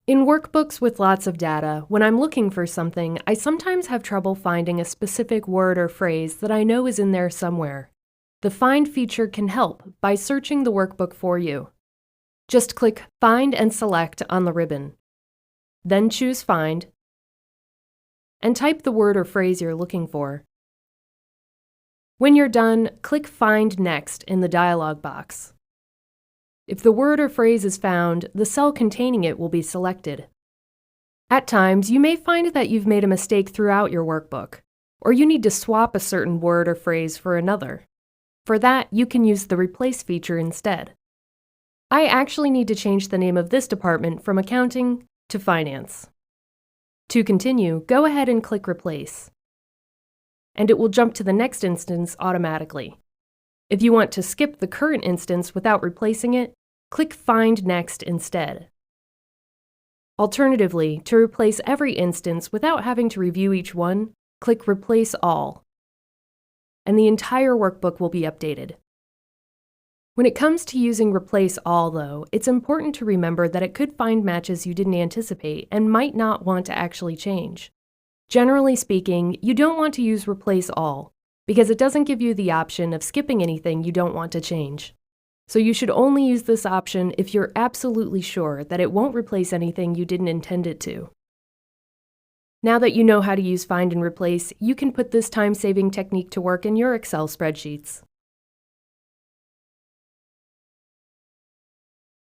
In workbooks with lots of data, when I'm looking for something, I sometimes have trouble finding a specific word or phrase that I know is in there somewhere. The Find feature can help by searching the workbook for you. Just click Find and select on the ribbon. Then choose Find, and type the word or phrase you're looking for. When you're done, click Find Next in the dialog box. If the word or phrase is found, the cell containing it will be selected. At times, you may find that you've made a mistake throughout your workbook, or you need to swap a certain word or phrase for another. For that, you can use the Replace feature instead. I actually need to change the name of this department from Accounting to Finance. To continue, go ahead and click Replace, and it will jump to the next instance automatically. If you want to skip the current instance without replacing it, click Find Next instead. Alternatively, to replace every instance without having to review each one, click Replace All, and the entire workbook will be updated. When it comes to using Replace All, though, it's important to remember that it could find matches you didn't anticipate and might not want to actually change. Generally speaking, you don't want to use Replace All, because it doesn't give you the option of skipping anything you don't want to change. So you should only use this option if you're absolutely sure that it won't replace anything you didn't intend it to. Now that you know how to use Find and Replace, you can put this time-saving technique to work in your Excel spreadsheets.